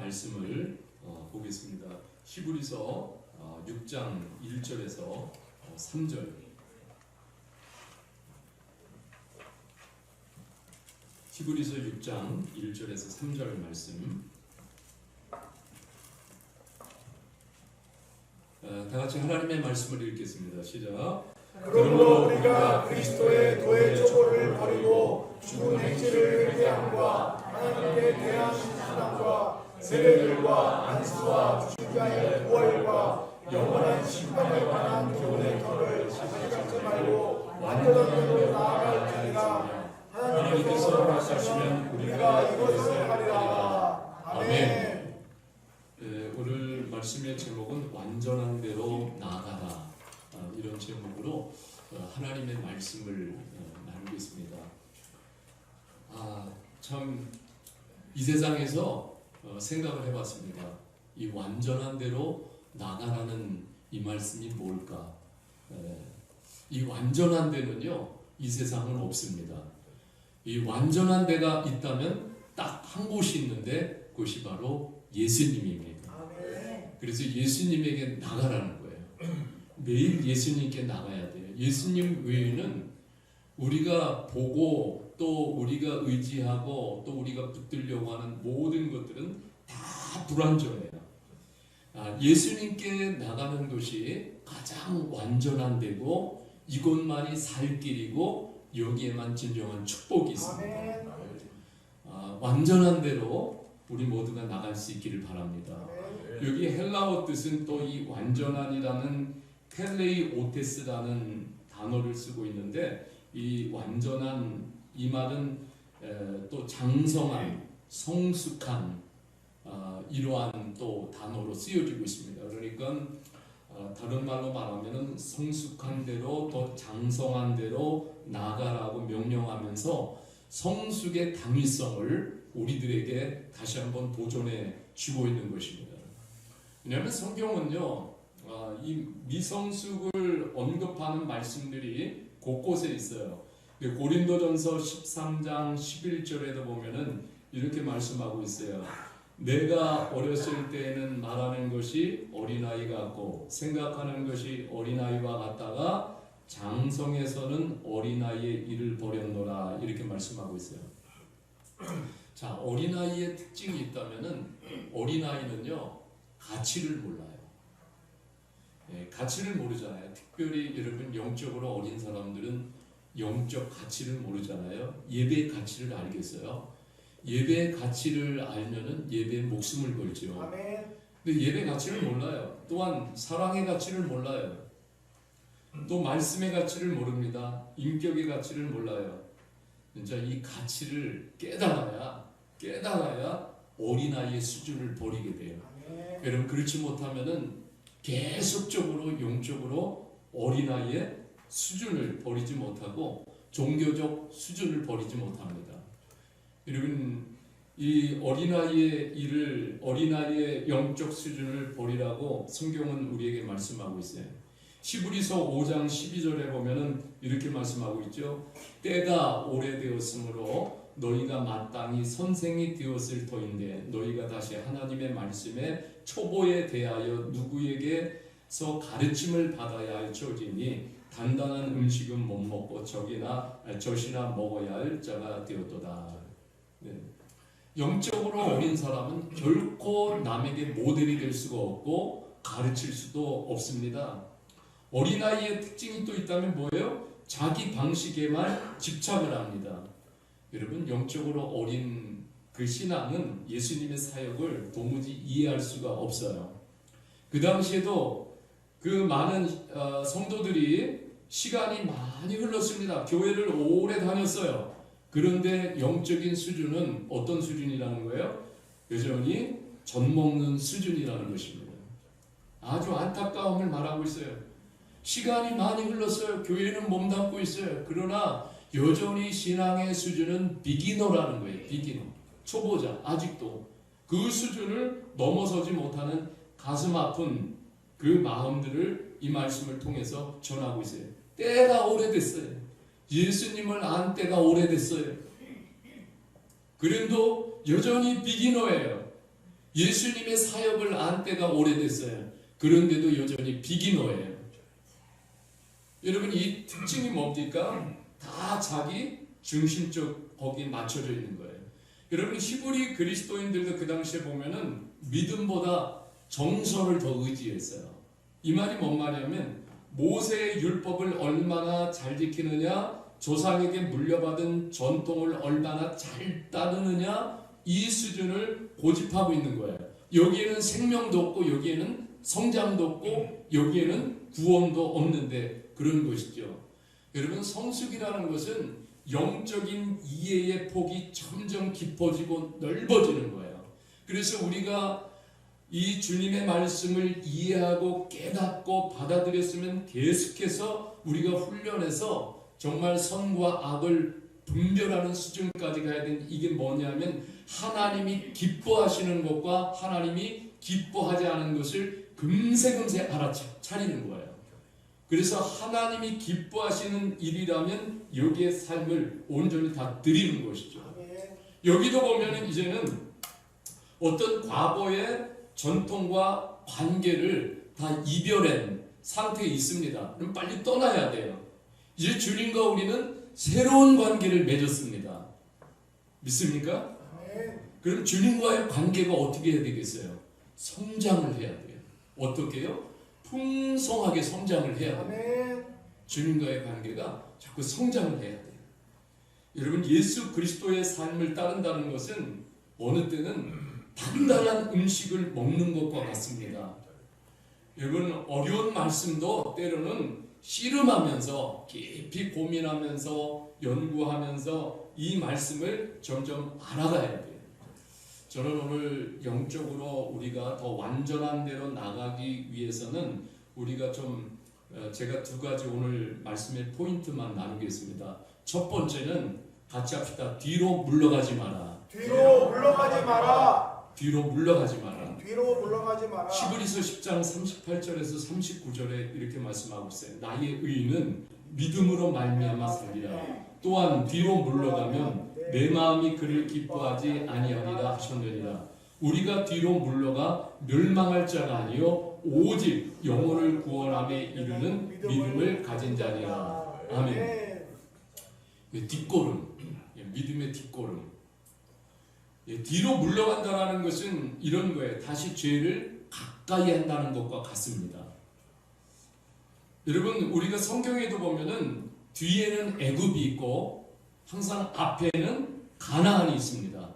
말씀을 보겠습니다. 히브리서 6장 1절에서 3절. 히브리서 6장 1절에서 3절 말씀. 다 같이 하나님의 말씀을 읽겠습니다. 시작. 그러므로 우리가 그리스도의 도의 촉을 버리고 죽은 행실을 회개함과 하나님께 대한 신앙과 세례들과 안수와 주자의 부활과 영원한 심판에 관한 교훈의 털을 가져가지 말고 완전한 대로 나아갈지니라. 하나님께서 허락하시면 우리가 이것을 하리라. 아멘. 오늘 말씀의 제목은 완전한 대로 나아가라, 이런 제목으로 하나님의 말씀을 나누겠습니다. 참 이 세상에서 생각을 해봤습니다. 이 완전한 대로 나가라는 이 말씀이 뭘까? 이 완전한 데는요, 이 세상은 없습니다. 이 완전한 데가 있다면 딱 한 곳이 있는데 그것이 바로 예수님입니다. 그래서 예수님에게 나가라는 거예요. 매일 예수님께 나가야 돼요. 예수님 외에는 우리가 보고 또 우리가 의지하고 또 우리가 붙들려고 하는 모든 것들은 다 불완전해요. 예수님께 나가는 것이 가장 완전한 데고 이곳만이 살 길이고 여기에만 진정한 축복이 있습니다. 완전한 대로 우리 모두가 나갈 수 있기를 바랍니다. 여기 헬라어 뜻은 또 이 완전한이라는 텔레이오테스라는 단어를 쓰고 있는데, 이 완전한 이 말은 또 장성한, 성숙한 이러한 또 단어로 쓰여지고 있습니다. 그러니까 다른 말로 말하면은 성숙한 대로 또 장성한 대로 나아가라고 명령하면서 성숙의 당위성을 우리들에게 다시 한번 보존해 주고 있는 것입니다. 왜냐하면 성경은요, 이 미성숙을 언급하는 말씀들이 곳곳에 있어요. 고린도전서 13장 11절에도 보면은 이렇게 말씀하고 있어요. 내가 어렸을 때에는 말하는 것이 어린아이 같고 생각하는 것이 어린아이와 같다가 장성에서는 어린아이의 일을 버렸노라, 이렇게 말씀하고 있어요. 자, 어린아이의 특징이 있다면은 어린아이는요, 가치를 몰라요. 가치를 모르잖아요. 특별히 여러분 영적으로 어린 사람들은 영적 가치를 모르잖아요. 예배의 가치를 알겠어요. 예배의 가치를 알면은 예배의 목숨을 걸죠. 근데 예배 가치를 몰라요. 또한 사랑의 가치를 몰라요. 또 말씀의 가치를 모릅니다. 인격의 가치를 몰라요. 진짜 이 가치를 깨달아야 어린아이의 수준을 버리게 돼요. 여러분, 그렇지 못하면은 계속적으로 영적으로 어린아이의 수준을 버리지 못하고 종교적 수준을 버리지 못합니다. 여러분, 이 어린아이의 일을, 어린아이의 영적 수준을 버리라고 성경은 우리에게 말씀하고 있어요. 히브리서 5장 12절에 보면은 이렇게 말씀하고 있죠. 때가 오래되었으므로 너희가 마땅히 선생이 되었을 터인데 너희가 다시 하나님의 말씀에 초보에 대하여 누구에게서 가르침을 받아야 할 처지니 단단한 음식은 못 먹고 젖이나 먹어야 할 자가 되었도다. 영적으로 어린 사람은 결코 남에게 모델이 될 수가 없고 가르칠 수도 없습니다. 어린아이의 특징이 또 있다면 뭐예요? 자기 방식에만 집착을 합니다. 여러분, 영적으로 어린 그 신앙은 예수님의 사역을 도무지 이해할 수가 없어요. 그 당시에도 그 많은 성도들이 시간이 많이 흘렀습니다. 교회를 오래 다녔어요. 그런데 영적인 수준은 어떤 수준이라는 거예요? 여전히 젖먹는 수준이라는 것입니다. 아주 안타까움을 말하고 있어요. 시간이 많이 흘렀어요. 교회는 몸담고 있어요. 그러나 여전히 신앙의 수준은 비기너라는 거예요. 비기너, 초보자. 아직도 그 수준을 넘어서지 못하는 가슴 아픈 그 마음들을 이 말씀을 통해서 전하고 있어요. 때가 오래됐어요. 예수님을 안 때가 오래됐어요. 그런데 여전히 비기너예요. 예수님의 사역을 안 때가 오래됐어요. 그런데도 여전히 비기너예요. 여러분 이 특징이 뭡니까? 다 자기 중심적 거기에 맞춰져 있는 거예요. 여러분 히브리 그리스도인들도 그 당시에 보면은 믿음보다 정서를 더 의지했어요. 이 말이 뭔 말이냐면 모세의 율법을 얼마나 잘 지키느냐, 조상에게 물려받은 전통을 얼마나 잘 따르느냐, 이 수준을 고집하고 있는 거예요. 여기에는 생명도 없고 여기에는 성장도 없고 여기에는 구원도 없는데 그런 것이죠. 여러분 성숙이라는 것은 영적인 이해의 폭이 점점 깊어지고 넓어지는 거예요. 그래서 우리가 이 주님의 말씀을 이해하고 깨닫고 받아들였으면 계속해서 우리가 훈련해서 정말 선과 악을 분별하는 수준까지 가야 되는, 이게 뭐냐면 하나님이 기뻐하시는 것과 하나님이 기뻐하지 않은 것을 금세금세 알아차리는 거예요. 그래서 하나님이 기뻐하시는 일이라면 여기에 삶을 온전히 다 드리는 것이죠. 여기도 보면은 이제는 어떤 과거의 전통과 관계를 다 이별한 상태에 있습니다. 그럼 빨리 떠나야 돼요. 이제 주님과 우리는 새로운 관계를 맺었습니다. 믿습니까? 그럼 주님과의 관계가 어떻게 해야 되겠어요? 성장을 해야 돼요. 어떻게요? 풍성하게 성장을 해야 돼요. 주님과의 관계가 자꾸 성장을 해야 돼요. 여러분 예수 그리스도의 삶을 따른다는 것은 어느 때는 단단한 음식을 먹는 것과 같습니다. 여러분 어려운 말씀도 때로는 씨름하면서 깊이 고민하면서 연구하면서 이 말씀을 점점 알아가야 돼요. 저는 오늘 영적으로 우리가 더 완전한 대로 나가기 위해서는 우리가 좀 제가 두 가지 오늘 말씀의 포인트만 나누겠습니다. 첫 번째는 같이 합시다. 뒤로 물러가지 마라. 뒤로 물러가지 마라. 뒤로 물러가지 마라. 뒤로 물러가지 마라. 히브리서 10장 38절에서 39절에 이렇게 말씀하고 있어요. 나의 의는 믿음으로 말미암아 살리라. 또한 뒤로 물러가면 내 마음이 그를 기뻐하지 아니하리라 하셨느니라. 우리가 뒤로 물러가 멸망할 자가 아니요 오직 영혼을 구원함에 이르는 믿음을 가진 자니라. 아멘. 뒷걸음, 믿음의 뒷걸음. 뒤로 물러간다는 것은 이런 거예요. 다시 죄를 가까이 한다는 것과 같습니다. 여러분 우리가 성경에도 보면은 뒤에는 애굽이 있고 항상 앞에는 가나안이 있습니다.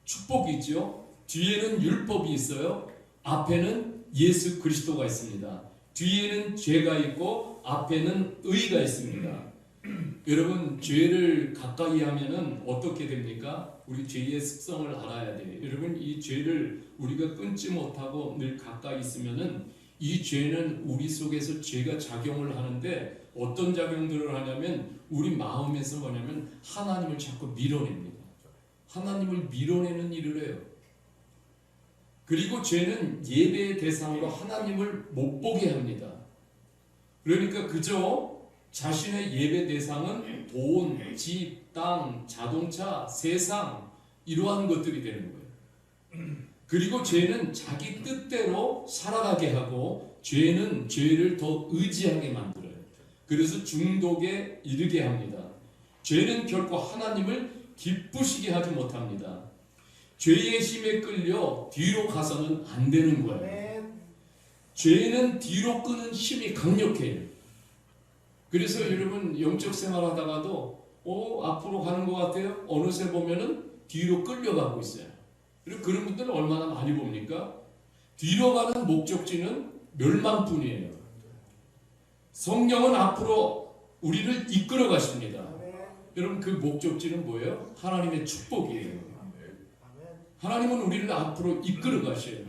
축복이 있죠. 뒤에는 율법이 있어요. 앞에는 예수 그리스도가 있습니다. 뒤에는 죄가 있고 앞에는 의가 있습니다. 여러분 죄를 가까이 하면은 어떻게 됩니까? 우리 죄의 습성을 알아야 돼요. 여러분 이 죄를 우리가 끊지 못하고 늘 가까이 있으면은 이 죄는 우리 속에서 죄가 작용을 하는데 어떤 작용들을 하냐면 우리 마음에서 뭐냐면 하나님을 자꾸 밀어냅니다. 하나님을 밀어내는 일을 해요. 그리고 죄는 예배의 대상으로 하나님을 못 보게 합니다. 그러니까 그저 자신의 예배 대상은 돈, 집, 땅, 자동차, 세상 이러한 것들이 되는 거예요. 그리고 죄는 자기 뜻대로 살아가게 하고 죄는 죄를 더 의지하게 만들어요. 그래서 중독에 이르게 합니다. 죄는 결코 하나님을 기쁘시게 하지 못합니다. 죄의 힘에 끌려 뒤로 가서는 안 되는 거예요. 죄는 뒤로 끄는 힘이 강력해요. 그래서 여러분 영적 생활 하다가도 앞으로 가는 것 같아요. 어느새 보면은 뒤로 끌려가고 있어요. 그리고 그런 분들은 얼마나 많이 봅니까? 뒤로 가는 목적지는 멸망뿐이에요. 성령은 앞으로 우리를 이끌어 가십니다. 여러분 그 목적지는 뭐예요? 하나님의 축복이에요. 하나님은 우리를 앞으로 이끌어 가셔요.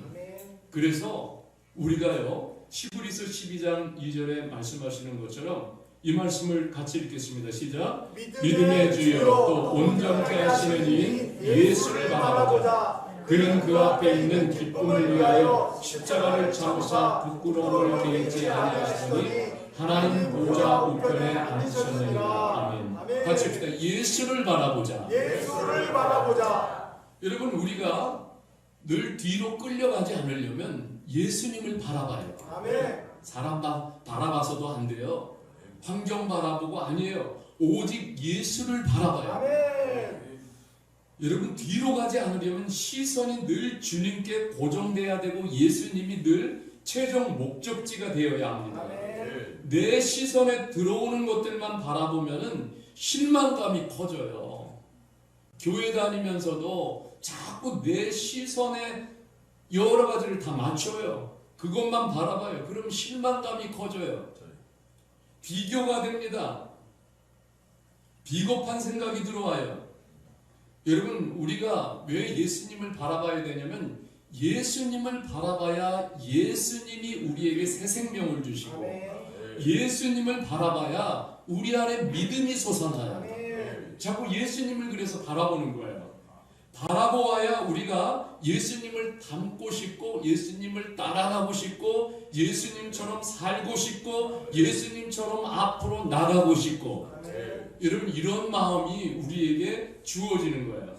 그래서 우리가요 히브리서 12장 2절에 말씀하시는 것처럼 이 말씀을 같이 읽겠습니다. 시작. 믿음의 주여 또 온전케 하시는 이인 예수를 바라보자. 그는 그 앞에 있는 기쁨을 위하여 십자가를 참으사 부끄러움을 개의치 아니하시니 하나님 보좌 우편에 앉으셨느니라. 아멘. 같이 합시다. 예수를 바라보자. 예수를 바라보자. 여러분 우리가 늘 뒤로 끌려가지 않으려면 예수님을 바라봐요. 아멘. 사람 바라봐서도 안 돼요. 환경 바라보고 아니에요. 오직 예수를 바라봐요. 아멘. 여러분 뒤로 가지 않으려면 시선이 늘 주님께 고정돼야 되고 예수님이 늘 최종 목적지가 되어야 합니다. 아멘. 내 시선에 들어오는 것들만 바라보면은 실망감이 커져요. 교회 다니면서도 자꾸 내 시선에 여러 가지를 다 맞춰요. 그것만 바라봐요. 그럼 실망감이 커져요. 비교가 됩니다. 비겁한 생각이 들어와요. 여러분 우리가 왜 예수님을 바라봐야 되냐면 예수님을 바라봐야 예수님이 우리에게 새 생명을 주시고 아멘. 예수님을 바라봐야 우리 안에 믿음이 솟아나요. 아멘. 자꾸 예수님을 그래서 바라보는 거예요. 바라보아야 우리가 예수님을 닮고 싶고 예수님을 따라가고 싶고 예수님처럼 살고 싶고 예수님처럼 앞으로 나가고 싶고 아멘. 여러분 이런 마음이 우리에게 주어지는 거예요.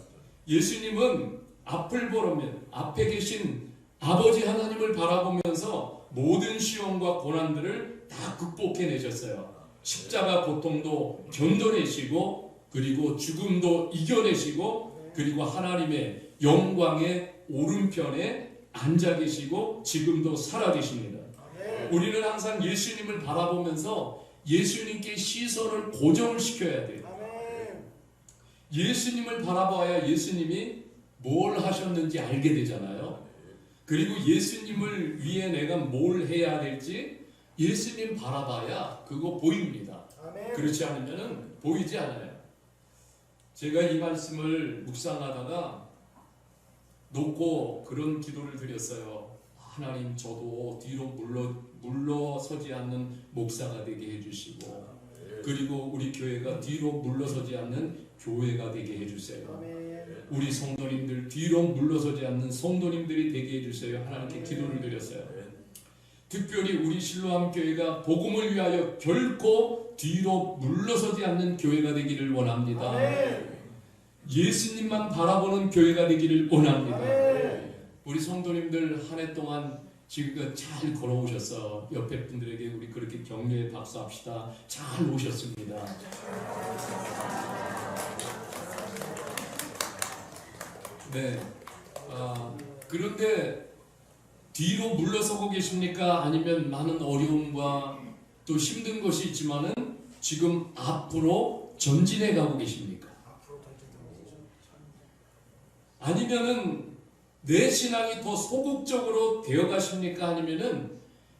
예수님은 앞을 보려면 앞에 계신 아버지 하나님을 바라보면서 모든 시험과 고난들을 다 극복해내셨어요. 십자가 고통도 견뎌내시고 그리고 죽음도 이겨내시고 그리고 하나님의 영광의 오른편에 앉아 계시고 지금도 살아 계십니다. 아멘. 우리는 항상 예수님을 바라보면서 예수님께 시선을 고정을 시켜야 돼요. 아멘. 예수님을 바라봐야 예수님이 뭘 하셨는지 알게 되잖아요. 그리고 예수님을 위해 내가 뭘 해야 될지 예수님 바라봐야 그거 보입니다. 아멘. 그렇지 않으면 보이지 않아요. 제가 이 말씀을 묵상하다가 놓고 그런 기도를 드렸어요. 하나님 저도 뒤로 물러서지 않는 목사가 되게 해주시고 그리고 우리 교회가 뒤로 물러서지 않는 교회가 되게 해주세요. 아멘. 우리 성도님들 뒤로 물러서지 않는 성도님들이 되게 해주세요. 하나님께 기도를 드렸어요. 특별히 우리 실로암 교회가 복음을 위하여 결코 뒤로 물러서지 않는 교회가 되기를 원합니다. 아멘. 예수님만 바라보는 교회가 되기를 원합니다. 아멘. 우리 성도님들 한 해 동안 지금 잘 걸어오셨어. 옆에 분들에게 우리 그렇게 격려의 박수합시다. 잘 오셨습니다. 네. 그런데 뒤로 물러서고 계십니까? 아니면 많은 어려움과 또 힘든 것이 있지만은 지금 앞으로 전진해 가고 계십니까? 앞으로 던져드리죠. 아니면은 내 신앙이 더 소극적으로 되어 가십니까? 아니면은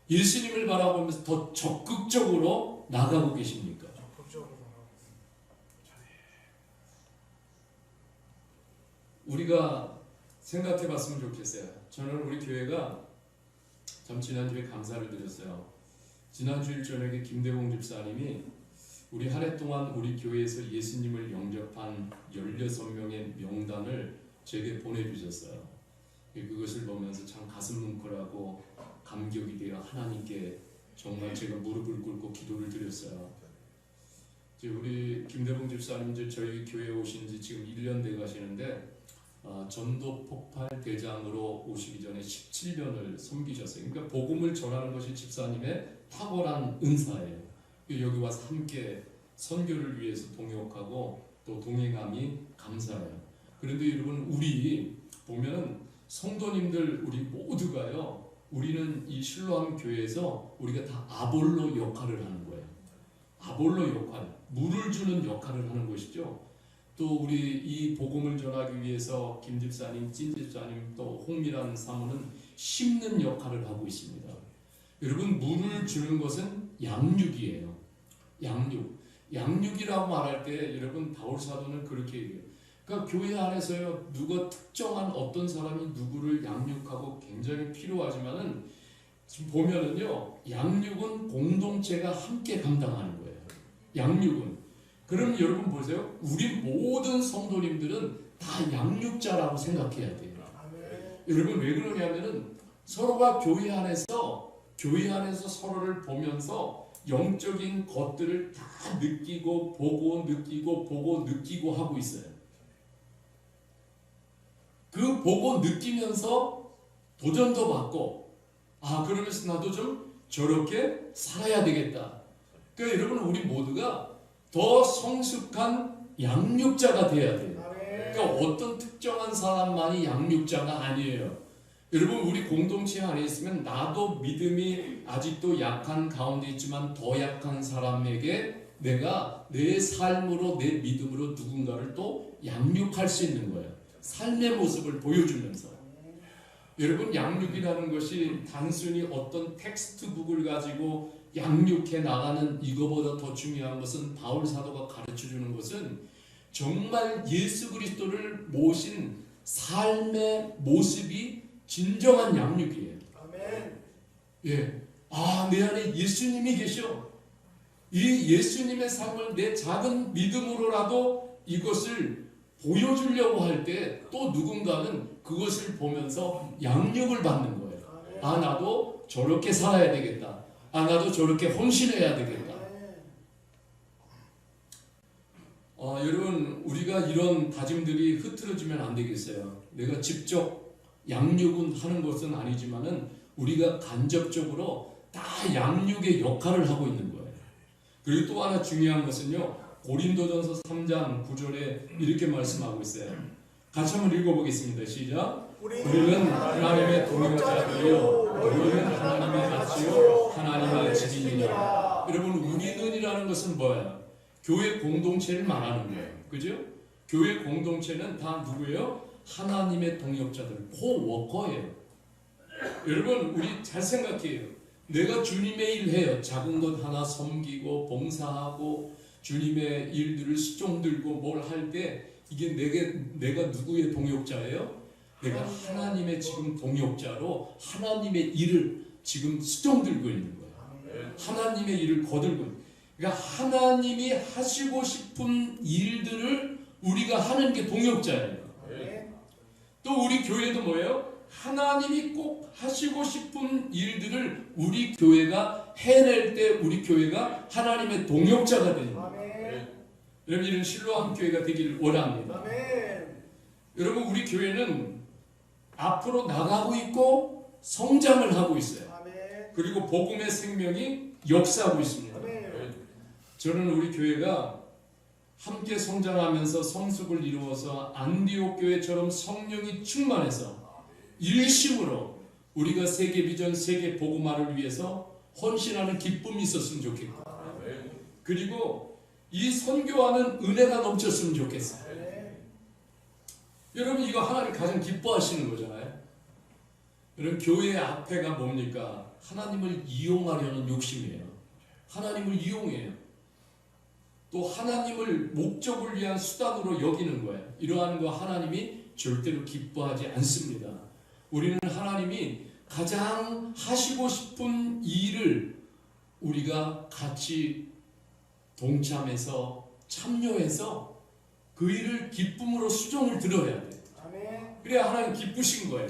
예수님을 바라보면서 더 적극적으로 나가고 계십니까? 적극적으로 나가겠습니다. 우리가 생각해 봤으면 좋겠어요. 저는 우리 교회가 참 지난주에 감사를 드렸어요. 지난주일 저녁에 김대봉 집사님이 우리 한 해 동안 우리 교회에서 예수님을 영접한 16명의 명단을 제게 보내주셨어요. 그것을 보면서 참 가슴 뭉클하고 감격이 되어 하나님께 정말 제가 무릎을 꿇고 기도를 드렸어요. 이제 우리 김대봉 집사님 이제 저희 교회에 오신 지 지금 1년 돼 가시는데 전도 폭발 대장으로 오시기 전에 17년을 섬기셨어요. 그러니까 복음을 전하는 것이 집사님의 탁월한 은사예요. 여기 와서 함께 선교를 위해서 동역하고 또 동행함이 감사해요. 그런데 여러분 우리 보면 성도님들 우리 모두가요. 우리는 이 실로암 교회에서 우리가 다 아볼로 역할을 하는 거예요. 아볼로 역할, 물을 주는 역할을 하는 것이죠. 또 우리 이 복음을 전하기 위해서 김 집사님, 찐 집사님 또 홍미란 사모는 심는 역할을 하고 있습니다. 여러분 물을 주는 것은 양육이에요. 양육이라고 말할 때 여러분 바울 사도는 그렇게 얘기해요. 그러니까 교회 안에서요 누가 특정한 어떤 사람이 누구를 양육하고 굉장히 필요하지만은 지금 보면은요 양육은 공동체가 함께 감당하는 거예요. 양육은 그럼 여러분 보세요. 우리 모든 성도님들은 다 양육자라고 생각해야 돼요. 아멘. 여러분 왜 그러냐면은 서로가 교회 안에서 서로를 보면서 영적인 것들을 다 느끼고 보고 느끼고 하고 있어요. 그 보고 느끼면서 도전도 받고 그러면서 나도 좀 저렇게 살아야 되겠다. 그러니까 여러분 우리 모두가 더 성숙한 양육자가 돼야 돼요. 그러니까 어떤 특정한 사람만이 양육자가 아니에요. 여러분 우리 공동체 안에 있으면 나도 믿음이 아직도 약한 가운데 있지만 더 약한 사람에게 내가 내 삶으로 내 믿음으로 누군가를 또 양육할 수 있는 거예요. 삶의 모습을 보여주면서. 여러분 양육이라는 것이 단순히 어떤 텍스트북을 가지고 양육해 나가는 이거보다 더 중요한 것은 바울 사도가 가르쳐주는 것은 정말 예수 그리스도를 모신 삶의 모습이 진정한 양육이에요. 아멘. 예. 내 안에 예수님이 계셔. 이 예수님의 삶을 내 작은 믿음으로라도 이것을 보여주려고 할 때 또 누군가는 그것을 보면서 양육을 받는 거예요. 나도 저렇게 살아야 되겠다. 나도 저렇게 헌신해야 되겠다. 여러분 우리가 이런 다짐들이 흐트러지면 안 되겠어요. 내가 직접 양육은 하는 것은 아니지만은 우리가 간접적으로 다 양육의 역할을 하고 있는 거예요. 그리고 또 하나 중요한 것은요. 고린도전서 3장 9절에 이렇게 말씀하고 있어요. 같이 한번 읽어보겠습니다. 시작. 우리는 하나님의 동역자들이요 너희는 하나님의 자치요 하나님의 집이니라. 여러분 우리는이라는 것은 뭐예요? 교회 공동체를 말하는 거예요. 그죠? 교회 공동체는 다 누구예요? 하나님의 동역자들, 코워커예요. 여러분 우리 잘 생각해요. 내가 주님의 일 해요. 작은 것 하나 섬기고 봉사하고 주님의 일들을 수종 들고 뭘 할 때 이게 내가 누구의 동역자예요? 내가 하나님의 지금 동역자로 하나님의 일을 지금 수종 들고 있는 거예요. 하나님의 일을 거들고 있는 거예요. 그러니까 하나님이 하시고 싶은 일들을 우리가 하는 게 동역자예요. 또 우리 교회도 뭐예요? 하나님이 꼭 하시고 싶은 일들을 우리 교회가 해낼 때 우리 교회가 하나님의 동역자가 되는 거예요. 여러분 이런 실로암 교회가 되기를 원합니다. 여러분 우리 교회는 앞으로 나가고 있고 성장을 하고 있어요. 그리고 복음의 생명이 역사하고 있습니다. 저는 우리 교회가 함께 성장하면서 성숙을 이루어서 안디옥 교회처럼 성령이 충만해서 일심으로 우리가 세계 비전 세계 복음화를 위해서 헌신하는 기쁨이 있었으면 좋겠고 그리고 이 선교하는 은혜가 넘쳤으면 좋겠어요. 여러분 이거 하나님 가장 기뻐하시는 거잖아요. 여러분 교회의 앞에가 뭡니까? 하나님을 이용하려는 욕심이에요. 하나님을 이용해요. 또 하나님을 목적을 위한 수단으로 여기는 거예요. 이러한 거 하나님이 절대로 기뻐하지 않습니다. 우리는 하나님이 가장 하시고 싶은 일을 우리가 같이 동참해서 참여해서 그 일을 기쁨으로 수종을 들어야 돼요. 그래야 하나님 기쁘신 거예요.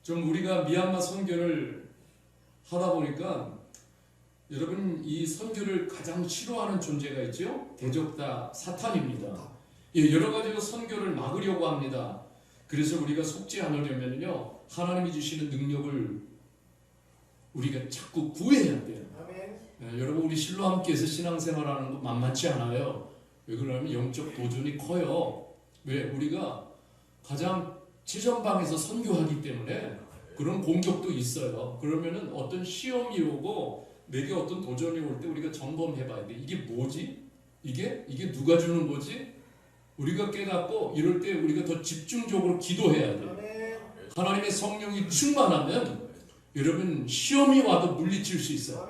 좀 우리가 미얀마 선교를 하다 보니까 여러분 이 선교를 가장 싫어하는 존재가 있죠? 대적자 사탄입니다. 여러 가지로 선교를 막으려고 합니다. 그래서 우리가 속지 않으려면요 하나님이 주시는 능력을 우리가 자꾸 구해야 돼요. 여러분 우리 실로함께서 신앙생활하는 거 만만치 않아요. 왜 그러냐면 영적 도전이 커요. 왜? 우리가 가장 최전방에서 선교하기 때문에 그런 공격도 있어요. 그러면은 어떤 시험이 오고 내게 어떤 도전이 올 때 우리가 점검해봐야 돼. 이게 뭐지? 이게 누가 주는 거지? 우리가 깨닫고 이럴 때 우리가 더 집중적으로 기도해야 돼. 하나님의 성령이 충만하면 여러분 시험이 와도 물리칠 수 있어요.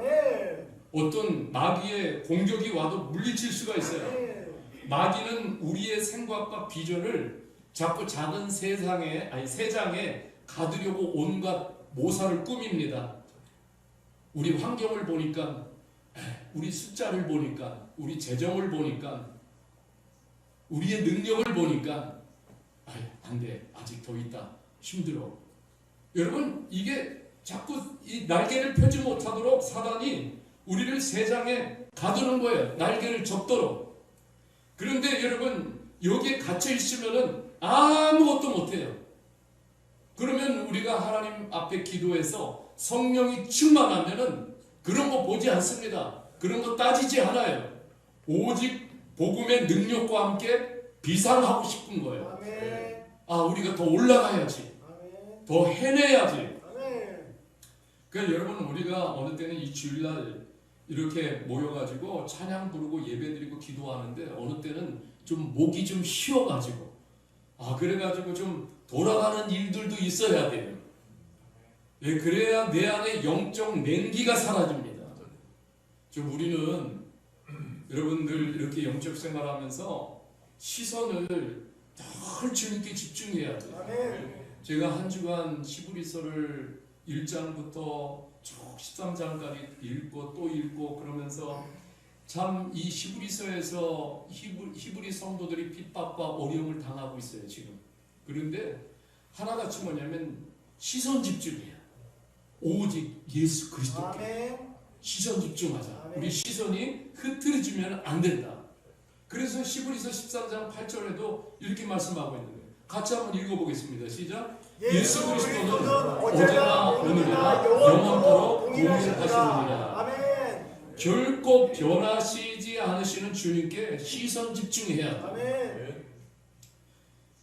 어떤 마귀의 공격이 와도 물리칠 수가 있어요. 마귀는 우리의 생각과 비전을 자꾸 작은 세상에 세상에 가두려고 온갖 모사를 꾸밉니다. 우리 환경을 보니까, 우리 숫자를 보니까, 우리 재정을 보니까, 우리의 능력을 보니까 안 돼. 아직 더 있다. 힘들어. 여러분 이게 자꾸 이 날개를 펴지 못하도록 사단이 우리를 세상에 가두는 거예요. 날개를 접도록. 그런데 여러분 여기에 갇혀 있으면은 아무것도 못해요. 그러면 우리가 하나님 앞에 기도해서 성령이 충만하면은 그런 거 보지 않습니다. 그런 거 따지지 않아요. 오직 복음의 능력과 함께 비상하고 싶은 거예요. 아멘. 아, 우리가 더 올라가야지. 아멘. 더 해내야지. 아멘. 그러니까 여러분, 우리가 어느 때는 이 주일날 이렇게 모여가지고 찬양 부르고 예배드리고 기도하는데 어느 때는 좀 목이 좀 쉬어가지고 그래가지고 좀 돌아가는 일들도 있어야 돼요. 예, 그래야 내 안에 영적 냉기가 사라집니다. 좀 우리는 여러분들 이렇게 영적 생활하면서 시선을 늘 주님께 집중해야 돼요. 아멘. 제가 한 주간 히브리서를 1장부터 쭉 13장까지 읽고 또 읽고 그러면서 참 이 히브리서에서 히브리 성도들이 핍박과 어려움을 당하고 있어요 지금. 그런데 하나같이 뭐냐면 시선 집중해요. 오직 예수 그리스도께 아멘. 시선 집중하자. 아멘. 우리 시선이 흐트러지면 안 된다. 그래서 히브리서 13장 8절에도 이렇게 말씀하고 있는 거예요. 같이 한번 읽어보겠습니다. 시작. 예수 그리스도는 어제나 오늘이나 영원토록 동일하시느니라. 아멘. 결코 변하시지 않으시는 주님께 시선 집중해야 돼. 아멘.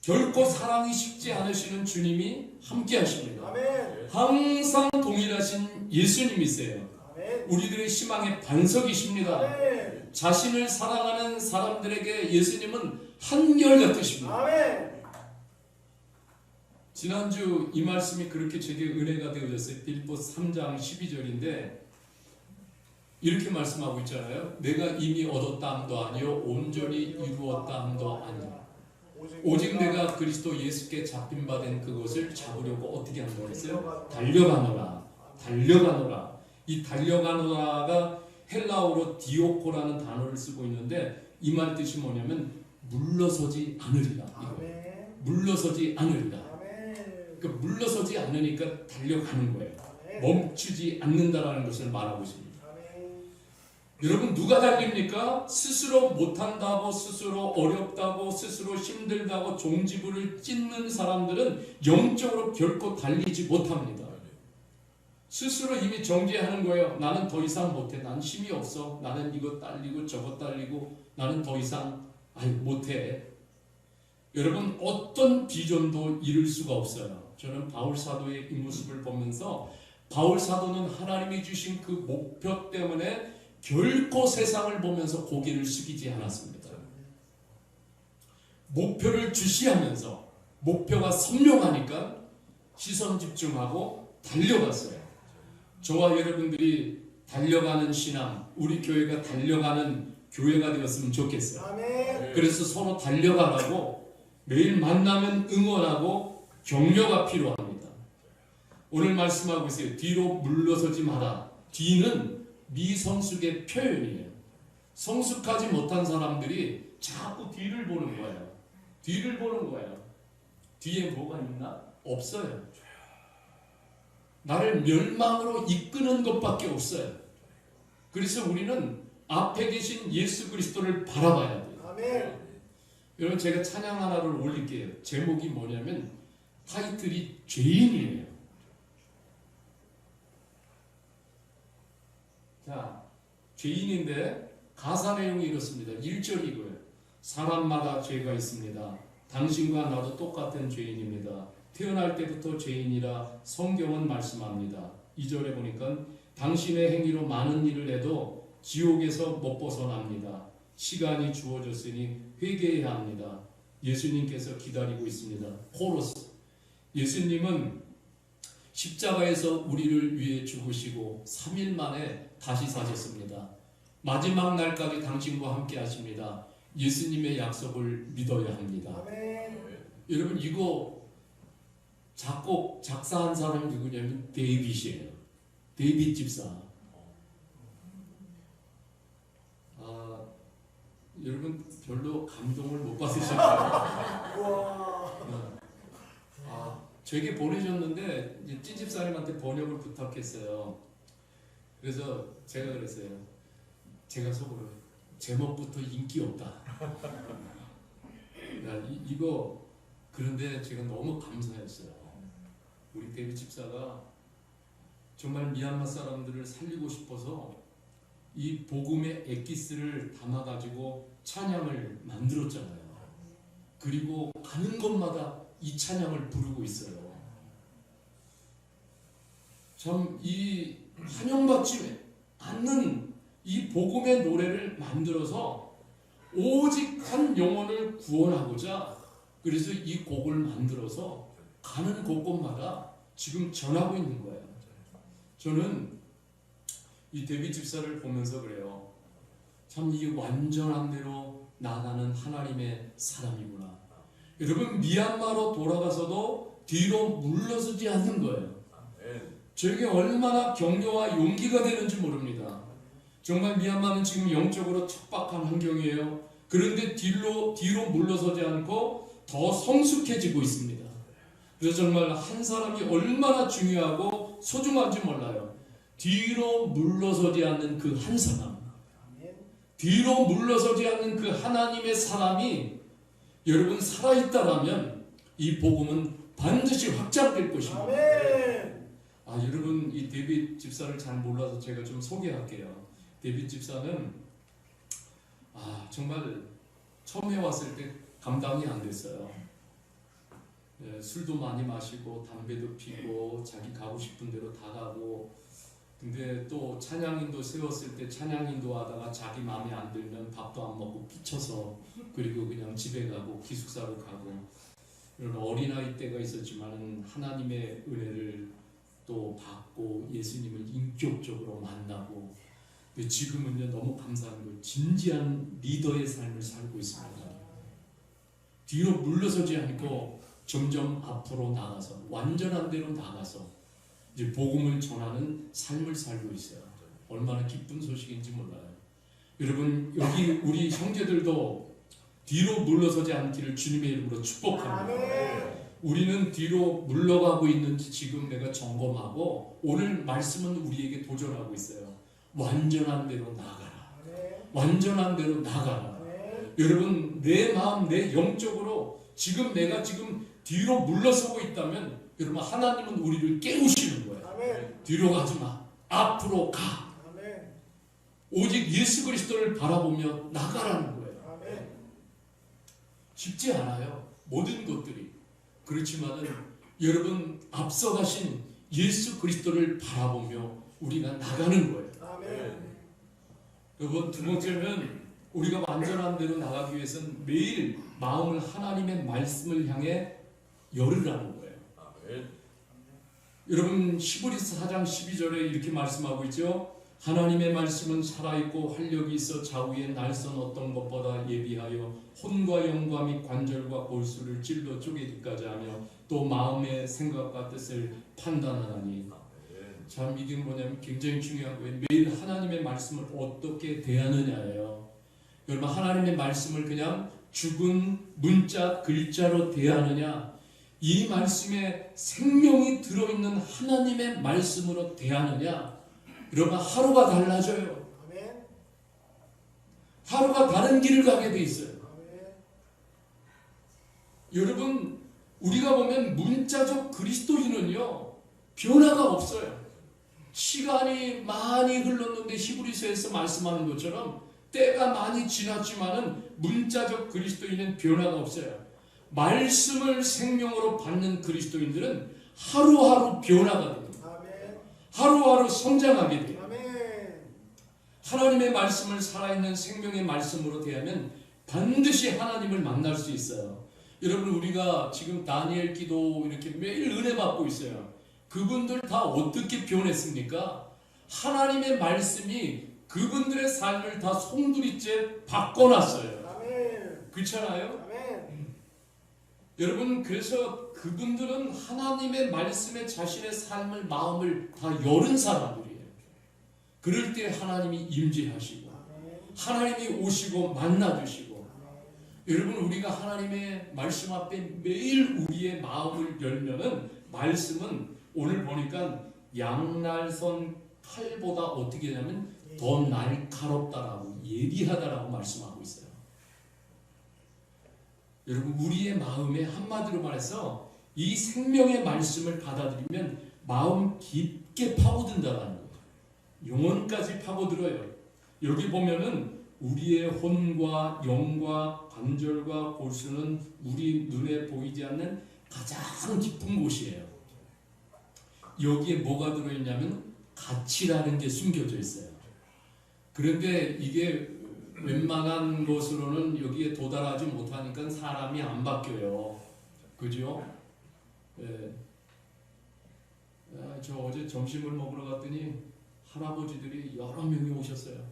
결코 사랑이 식지 않으시는 주님이 함께 하십니다. 아멘. 항상 동일하신 예수님이세요. 아멘. 우리들의 희망의 반석이십니다. 아멘. 자신을 사랑하는 사람들에게 예수님은 한결같으십니다. 아멘. 지난주 이 말씀이 그렇게 제게 은혜가 되어졌어요. 빌립보서 3장 12절인데 이렇게 말씀하고 있잖아요. 내가 이미 얻었다 함도 아니요 온전히 이루었다 함도 아니요 오직 내가 그리스도 예수께 잡힌 바 된 그것을 잡으려고 어떻게 한다고 했어요? 달려가노라. 달려가노라. 이 달려가노라가 헬라어로 디오코라는 단어를 쓰고 있는데 이 말 뜻이 뭐냐면 물러서지 않으리라. 아멘. 물러서지 않으리라. 아멘. 그 물러서지 않으니까 달려가는 거예요. 아멘. 멈추지 않는다라는 것을 말하고 있습니다. 아멘. 여러분 누가 달립니까? 스스로 못한다고, 스스로 어렵다고, 스스로 힘들다고 종지부를 찢는 사람들은 영적으로 결코 달리지 못합니다. 스스로 이미 정죄하는 거예요. 나는 더 이상 못해. 난 힘이 없어. 나는 이거 딸리고 저거 딸리고 나는 더 이상 못해. 여러분 어떤 비전도 이룰 수가 없어요. 저는 바울 사도의 이 모습을 보면서 바울 사도는 하나님이 주신 그 목표 때문에 결코 세상을 보면서 고개를 숙이지 않았습니다. 목표를 주시하면서 목표가 선명하니까 시선 집중하고 달려갔어요. 저와 여러분들이 달려가는 신앙, 우리 교회가 달려가는 교회가 되었으면 좋겠어요. 아멘. 그래서 서로 달려가라고 매일 만나면 응원하고 격려가 필요합니다. 오늘 말씀하고 있어요. 뒤로 물러서지 마라. 뒤는 미성숙의 표현이에요. 성숙하지 못한 사람들이 자꾸 뒤를 보는 거예요. 뒤를 보는 거예요. 뒤에 뭐가 있나? 없어요. 나를 멸망으로 이끄는 것밖에 없어요. 그래서 우리는 앞에 계신 예수 그리스도를 바라봐야 돼요. 아멘. 여러분 제가 찬양 하나를 올릴게요. 제목이 뭐냐면 타이틀이 죄인이에요. 자, 죄인인데 가사 내용이 이렇습니다. 1절이고요. 사람마다 죄가 있습니다. 당신과 나도 똑같은 죄인입니다. 태어날 때부터 죄인이라 성경은 말씀합니다. 2절에 보니까 당신의 행위로 많은 일을 해도 지옥에서 못 벗어납니다. 시간이 주어졌으니 회개해야 합니다. 예수님께서 기다리고 있습니다. 코러스. 예수님은 십자가에서 우리를 위해 죽으시고 3일 만에 다시 사셨습니다. 마지막 날까지 당신과 함께 하십니다. 예수님의 약속을 믿어야 합니다. 아멘. 여러분 이거 작곡, 작사한 사람이 누구냐면 데이빗이에요. 데이빗 집사. 여러분 별로 감동을 못 받으셨나요? 우와. 저에게 보내셨는데 이제 찐 집사님한테 번역을 부탁했어요. 그래서 제가 그랬어요. 제가 속으로 제목부터 인기 없다. 야, 이거 그런데 제가 너무 감사했어요. 우리 데뷔 집사가 정말 미얀마 사람들을 살리고 싶어서 이 복음의 엑기스를 담아가지고 찬양을 만들었잖아요. 그리고 가는 곳마다 이 찬양을 부르고 있어요. 참 이 환영받지 않는 이 복음의 노래를 만들어서 오직 한 영혼을 구원하고자 그래서 이 곡을 만들어서 가는 곳곳마다 지금 전하고 있는 거예요. 저는 이 데뷔 집사를 보면서 그래요. 참 이 완전한 대로 나가는 하나님의 사람이구나. 여러분 미얀마로 돌아가서도 뒤로 물러서지 않는 거예요. 저에게 얼마나 격려와 용기가 되는지 모릅니다. 정말 미얀마는 지금 영적으로 척박한 환경이에요. 그런데 뒤로 물러서지 않고 더 성숙해지고 있습니다. 그래서 정말 한 사람이 얼마나 중요하고 소중한지 몰라요. 뒤로 물러서지 않는 그 한 사람, 뒤로 물러서지 않는 그 하나님의 사람이 여러분 살아있다라면 이 복음은 반드시 확장될 것입니다. 여러분 이 데빗 집사를 잘 몰라서 제가 좀 소개할게요. 데빗 집사는 정말 처음에 왔을 때 감당이 안 됐어요. 술도 많이 마시고 담배도 피고 자기 가고 싶은 대로 다 가고, 근데 또 찬양인도 세웠을 때 찬양인도 하다가 자기 마음에 안 들면 밥도 안 먹고 끼쳐서 그리고 그냥 집에 가고 기숙사로 가고, 이런 어린아이 때가 있었지만 하나님의 은혜를 또 받고 예수님을 인격적으로 만나고, 지금은요 너무 감사한 거 진지한 리더의 삶을 살고 있습니다. 뒤로 물러서지 않고 점점 앞으로 나가서 완전한 대로 나가서 이제 복음을 전하는 삶을 살고 있어요. 얼마나 기쁜 소식인지 몰라요. 여러분 여기 우리 형제들도 뒤로 물러서지 않기를 주님의 이름으로 축복합니다. 우리는 뒤로 물러가고 있는지 지금 내가 점검하고 오늘 말씀은 우리에게 도전하고 있어요. 완전한 대로 나가라. 완전한 대로 나가라. 여러분 내 마음 내 영적으로 지금 내가 지금 뒤로 물러서고 있다면 여러분 하나님은 우리를 깨우시는 거예요. 뒤로 가지 마. 앞으로 가. 오직 예수 그리스도를 바라보며 나가라는 거예요. 쉽지 않아요. 모든 것들이. 그렇지만은 여러분 앞서가신 예수 그리스도를 바라보며 우리가 나가는 거예요. 여러분 두 번째는 우리가 완전한 대로 나가기 위해서는 매일 마음을 하나님의 말씀을 향해 열으라는 거예요. 여러분 히브리서 4장 12절에 이렇게 말씀하고 있죠. 하나님의 말씀은 살아있고 활력이 있어 좌우에 날선 어떤 것보다 예비하여 혼과 영과 및 관절과 골수를 찔러 쪼개기까지 하며 또 마음의 생각과 뜻을 판단하나니. 참 이게 뭐냐면 굉장히 중요한 거예요. 매일 하나님의 말씀을 어떻게 대하느냐예요. 여러분 하나님의 말씀을 그냥 죽은 문자 글자로 대하느냐, 이 말씀에 생명이 들어있는 하나님의 말씀으로 대하느냐, 여러분 하루가 달라져요. 하루가 다른 길을 가게 돼 있어요. 여러분 우리가 보면 문자적 그리스도인은요 변화가 없어요. 시간이 많이 흘렀는데 히브리서에서 말씀하는 것처럼 때가 많이 지났지만은 문자적 그리스도인은 변화가 없어요. 말씀을 생명으로 받는 그리스도인들은 하루하루 변화가 됩니다. 하루하루 성장하게 돼요. 하나님의 말씀을 살아있는 생명의 말씀으로 대하면 반드시 하나님을 만날 수 있어요. 여러분 우리가 지금 다니엘 기도 이렇게 매일 은혜 받고 있어요. 그분들 다 어떻게 변했습니까? 하나님의 말씀이 그분들의 삶을 다 송두리째 바꿔놨어요. 그렇잖아요? 여러분 그래서 그분들은 하나님의 말씀에 자신의 삶을 마음을 다 열은 사람들이에요. 그럴 때 하나님이 임재하시고 하나님이 오시고 만나주시고, 여러분 우리가 하나님의 말씀 앞에 매일 우리의 마음을 열면은 말씀은 오늘 보니까 양날선 칼보다 어떻게 하냐면 더 날카롭다라고 예리하다라고 말씀하고 있어요. 여러분 우리의 마음에 한마디로 말해서 이 생명의 말씀을 받아들이면 마음 깊게 파고든다는 거예요. 영혼까지 파고들어요. 여기 보면은 우리의 혼과 영과 관절과 골수는 우리 눈에 보이지 않는 가장 깊은 곳이에요. 여기에 뭐가 들어있냐면 가치라는 게 숨겨져 있어요. 그런데 이게 웬만한 것으로는 여기에 도달하지 못하니까 사람이 안 바뀌어요. 그죠? 예. 저 어제 점심을 먹으러 갔더니 할아버지들이 여러 명이 오셨어요.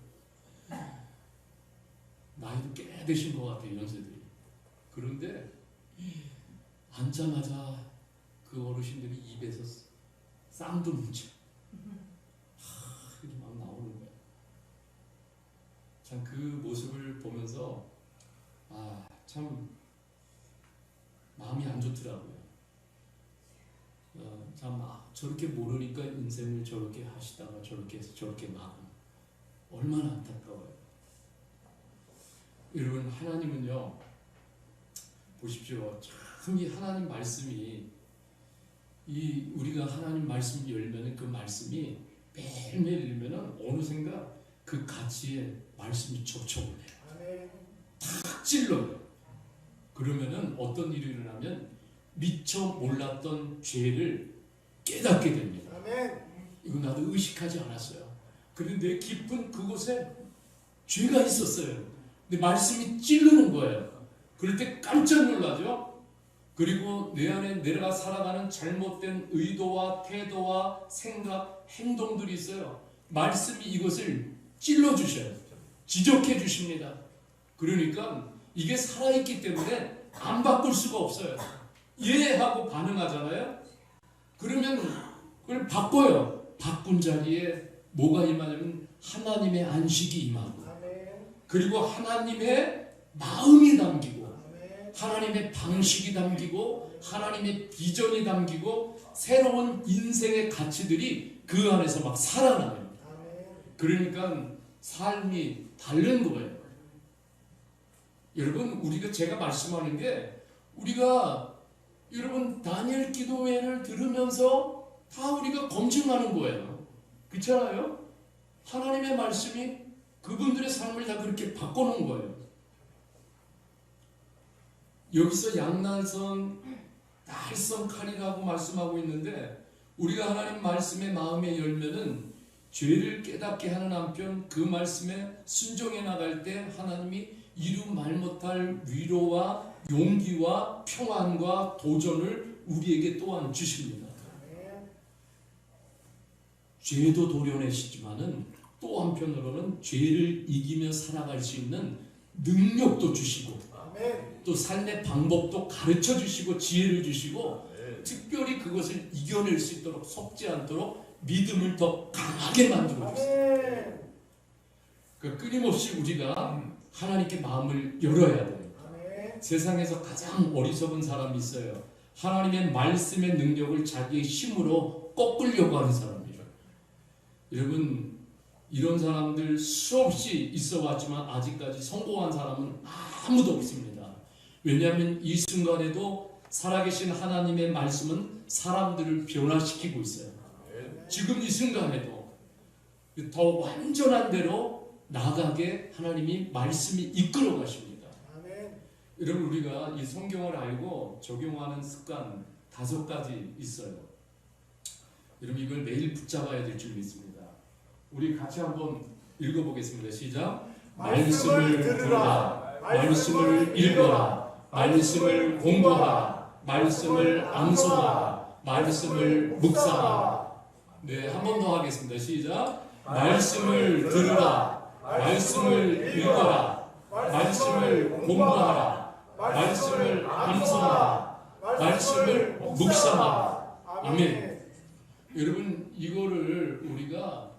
나이도 꽤 되신 것 같아요, 연세들이. 그런데 앉자마자 그 어르신들이 입에서 쌍도 문자 이렇게 막 나오는 거예요. 참 그 모습을 보면서 참 마음이 안 좋더라고요. 저렇게 모르니까 인생을 저렇게 하시다가 저렇게 막 얼마나 안타까워요. 여러분 하나님은요 보십시오. 참 이 하나님 말씀이 우리가 하나님 말씀 열면은 그 말씀이 매일매일 열면은 어느샌가 그 가치에 말씀이 접촉을 해요. 탁 찔러요. 그러면은 어떤 일이 일어나면 미처 몰랐던 죄를 깨닫게 됩니다. 이거 나도 의식하지 않았어요. 그런데 깊은 그곳에 죄가 있었어요. 근데 말씀이 찌르는 거예요. 그럴 때 깜짝 놀라죠. 그리고 내 안에 내가 살아가는 잘못된 의도와 태도와 생각, 행동들이 있어요. 말씀이 이것을 찔러주셔요. 지적해 주십니다. 그러니까 이게 살아있기 때문에 안 바꿀 수가 없어요. 이해하고 반응하잖아요. 그러면 그걸 바꿔요. 바꾼 자리에 뭐가 임하냐면 하나님의 안식이 임하고, 그리고 하나님의 마음이 담기고, 하나님의 방식이 담기고, 하나님의 비전이 담기고, 새로운 인생의 가치들이 그 안에서 막 살아나요. 그러니까 삶이 다른 거예요. 여러분 제가 말씀하는 게 여러분 다니엘 기도회를 들으면서 다 우리가 검증하는 거예요. 그렇잖아요? 하나님의 말씀이 그분들의 삶을 다 그렇게 바꿔놓은 거예요. 여기서 양날선 날선 칼이라고 말씀하고 있는데 우리가 하나님 말씀의 마음에 열면은 죄를 깨닫게 하는 한편 그 말씀에 순종해 나갈 때 하나님이 이루 말 못할 위로와 용기와 평안과 도전을 우리에게 또한 주십니다. 죄도 도려내시지만은 또 한편으로는 죄를 이기며 살아갈 수 있는 능력도 주시고 또 삶의 방법도 가르쳐 주시고 지혜를 주시고 특별히 그것을 이겨낼 수 있도록 속지 않도록 믿음을 더 강하게 만들어 주세요. 끊임없이 우리가 하나님께 마음을 열어야 돼요. 세상에서 가장 어리석은 사람이 있어요. 하나님의 말씀의 능력을 자기의 힘으로 꺾으려고 하는 사람이에요. 여러분 이런 사람들 수없이 있어 왔지만 아직까지 성공한 사람은 아무도 없습니다. 왜냐하면 이 순간에도 살아계신 하나님의 말씀은 사람들을 변화시키고 있어요. 지금 이 순간에도 더 완전한 대로 나가게 하나님이 말씀이 이끌어 가십니다. 여러분 우리가 이 성경을 알고 적용하는 습관 5가지 있어요. 여러분 이걸 매일 붙잡아야 될 줄 믿습니다. 우리 같이 한번 읽어보겠습니다. 시작. 말씀을 들으라. 말씀을 읽어라. 말씀을 공부하라. 말씀을 암송하라. 말씀을 묵상하라. 네, 한 번 더 하겠습니다. 시작. 말씀을 들으라. 말씀을 읽어라. 말씀을 공부하라. 말씀을 암송하라. 말씀을 묵상하라. 아멘. 여러분 이거를 우리가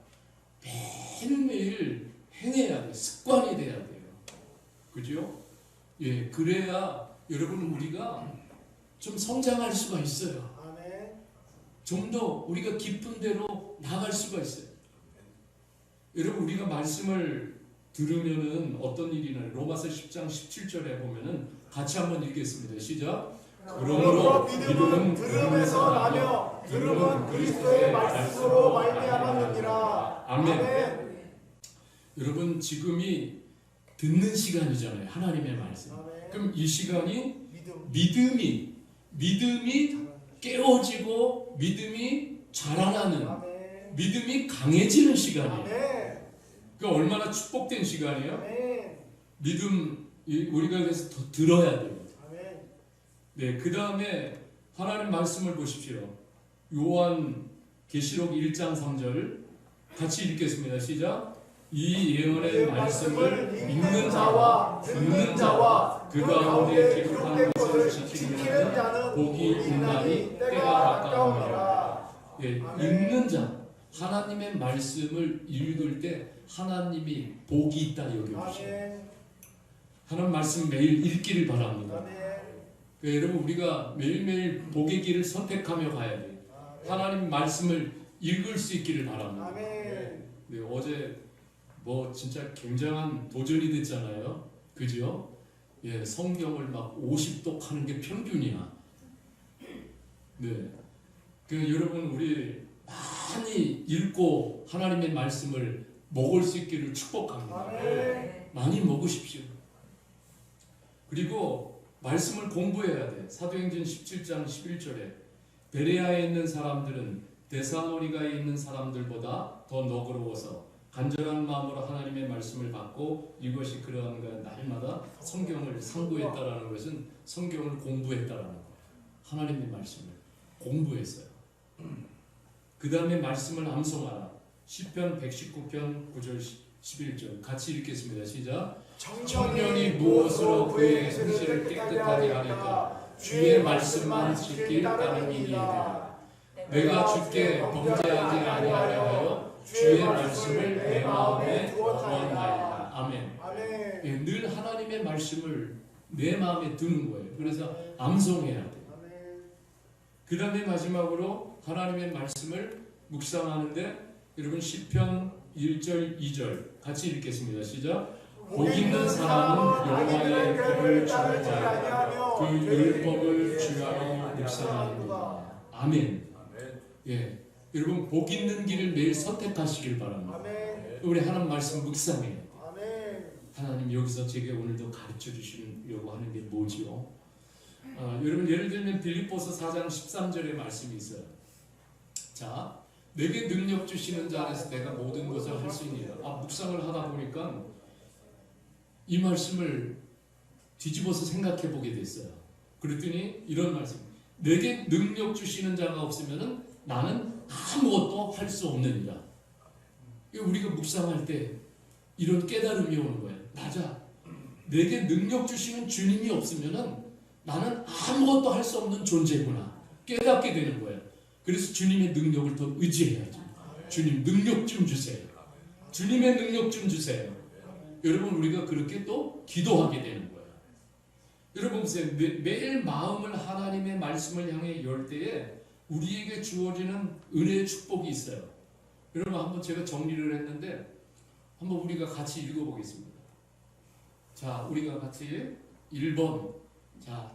매일매일 행해야 돼요. 습관이 돼야 돼요. 그죠? 예, 그래야 여러분 우리가 좀 성장할 수가 있어요. 좀 더 우리가 깊은 데로 나갈 수가 있어요. 여러분 우리가 말씀을 들으면은 어떤 일이 나요? 로마서 10장 17절에 보면은 같이 한번 읽겠습니다. 시작. 그러므로 믿음은 들음에서 나며 들음은 그리스도의 말씀으로 말미암았느니라. 아멘. 여러분 지금이 듣는 시간이잖아요. 하나님의 말씀. 아멘. 그럼 이 시간이 믿음. 믿음이 깨어지고 믿음이 자라나는 아멘. 믿음이 강해지는 시간이에요. 아멘. 그 얼마나 축복된 시간이에요. 아멘. 믿음 우리가 그래서 더 들어야 돼요. 아멘. 네, 그 다음에 하나님 말씀을 보십시오. 요한 계시록 1장 3절 같이 읽겠습니다. 시작. 이 예언의 말씀을 읽는 자와 듣는 자와 그 가운데 기록한 것을 지키는 자는 복이 있나니 때가 가까우니라. 예, 읽는 자, 하나님의 말씀을 읽을 때 하나님이 복이 있다 여겨주세요. 아멘. 하나님 말씀 매일 읽기를 바랍니다. 아멘. 그러니까 여러분 우리가 매일매일 복의 길을 선택하며 가야 돼요. 하나님 말씀을 읽을 수 있기를 바랍니다. 아멘. 네, 어제 뭐 진짜 굉장한 도전이 됐잖아요. 그죠? 예, 성경을 막 50독 하는 게 평균이야. 네. 그 여러분 우리 많이 읽고 하나님의 말씀을 먹을 수 있기를 축복합니다. 아멘. 많이 먹으십시오. 그리고 말씀을 공부해야 돼. 사도행전 17장 11절에 베레아에 있는 사람들은 데살로니가에 있는 사람들보다 더 너그러워서 간절한 마음으로 하나님의 말씀을 받고 이것이 그러한가 날마다 성경을 상고했다라는 것은 성경을 공부했다라는 거예요. 하나님의 말씀을 공부했어요. 그 다음에 말씀을 암송하라. 시편 119편 9절 11절 같이 읽겠습니다. 시작. 청년이 무엇으로 그의 행실을 깨끗하게 하리까 주의 말씀만 지킬 따름이니이다. 내가 주께 범죄하지 아니하려 하여 주의 말씀을 내 마음에 구원하였다. 아멘. 아멘. 예, 늘 하나님의 말씀을 내 마음에 드는 거예요. 그래서 암송해야 돼요. 아멘. 그 다음에 마지막으로 하나님의 말씀을 묵상하는데 여러분 시편 1절 2절 같이 읽겠습니다. 시작. 복 있는 사람은 여호와의 법을 주목하여 그 율법을 주야로 묵상하는구나. 아멘. 예, 여러분 복 있는 길을 매일 선택하시길 바랍니다. 아멘. 우리 하나님 말씀 묵상해요. 아멘. 하나님 여기서 제게 오늘도 가르쳐 주시려고 하는 게 뭐지요? 여러분 예를 들면 빌립보서 4장 13절의 말씀이 있어요. 자, 내게 능력 주시는 자 안에서 내가 모든 것을 할 수 있느니라. 묵상을 하다 보니까 이 말씀을 뒤집어서 생각해 보게 됐어요. 그랬더니 이런 말씀. 내게 능력 주시는 자가 없으면은 나는 아무것도 할 수 없느니라. 우리가 묵상할 때 이런 깨달음이 오는 거예요. 맞아. 내게 능력 주시는 주님이 없으면은 나는 아무것도 할 수 없는 존재구나. 깨닫게 되는 거예요. 그래서 주님의 능력을 더 의지해야죠. 주님 능력 좀 주세요. 주님의 능력 좀 주세요. 여러분 우리가 그렇게 또 기도하게 되는 거예요. 여러분 보세요. 매일 마음을 하나님의 말씀을 향해 열 때에 우리에게 주어지는 은혜의 축복이 있어요. 여러분 한번 제가 정리를 했는데 한번 우리가 같이 읽어보겠습니다. 자, 우리가 같이 1번 자,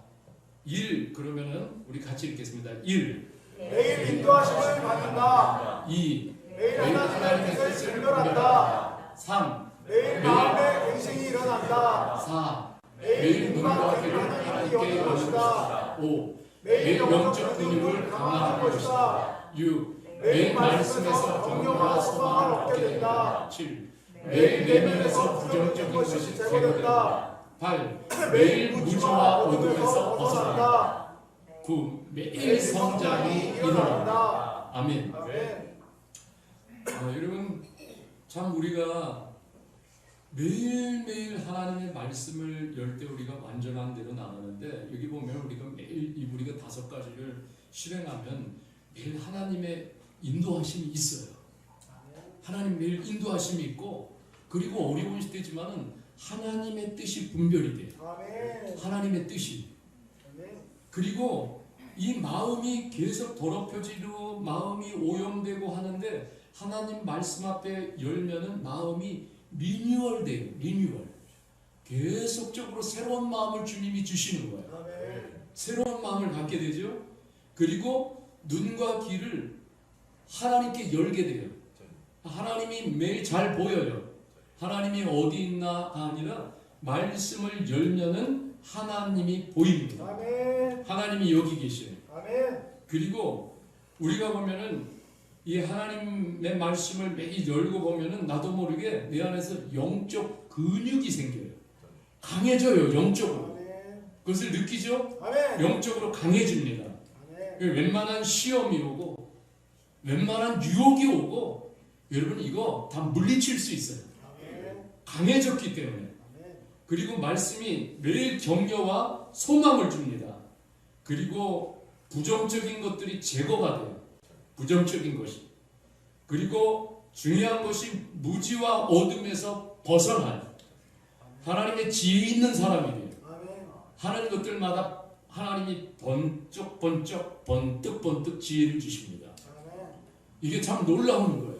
1 그러면은 우리 같이 읽겠습니다. 1 매일 인도하심을 받는다. 2 매일 하나님의 뜻을 분별한다. 3 매일 마음의 갱생이 일어난다. 4 매일 눈과 눈과 귀를 귀를 하나님께 하나님께 여는 여는 것이다. 5 매일 영적 근육을 강화하는 것이다. 6 매일 말씀에서 정령과 소망을 얻게 된다. 7 매일 내면에서 부정적인 것이 제거된다. 8 매일 무지와 어둠에서 벗어난다. 9 매일 성장이 일어난다. 아멘. 아멘. 여러분 참 우리가 매일매일 하나님의 말씀을 열 때 우리가 완전한 대로 나가는데 여기 보면 우리가 매일 우리가 5가지를 실행하면 매일 하나님의 인도하심이 있어요. 하나님 매일 인도하심이 있고 그리고 어려운 시대지만은 하나님의 뜻이 분별이 돼요. 아멘. 하나님의 뜻이. 아멘. 그리고 이 마음이 계속 더럽혀지고 마음이 오염되고 하는데 하나님 말씀 앞에 열면은 마음이 리뉴얼돼요. 리뉴얼. 계속적으로 새로운 마음을 주님이 주시는 거예요. 아멘. 새로운 마음을 갖게 되죠. 그리고 눈과 귀를 하나님께 열게 돼요. 하나님이 매일 잘 보여요. 하나님이 어디 있나가 아니라 말씀을 열면은 하나님이 보입니다. 아멘. 하나님이 여기 계셔요. 아멘. 그리고 우리가 보면은 이 하나님의 말씀을 매일 열고 보면은 나도 모르게 내 안에서 영적 근육이 생겨요. 강해져요. 영적으로. 아멘. 그것을 느끼죠? 아멘. 영적으로 강해집니다. 아멘. 웬만한 시험이 오고 웬만한 유혹이 오고 여러분 이거 다 물리칠 수 있어요. 아멘. 강해졌기 때문에. 아멘. 그리고 말씀이 매일 격려와 소망을 줍니다. 그리고 부정적인 것들이 제거가 돼요. 부정적인 것이. 그리고 중요한 것이 무지와 어둠에서 벗어나요. 하나님의 지혜 있는 사람이 돼요. 아멘. 하는 것들마다 하나님이 번뜩 지혜를 주십니다. 아멘. 이게 참 놀라운 거예요.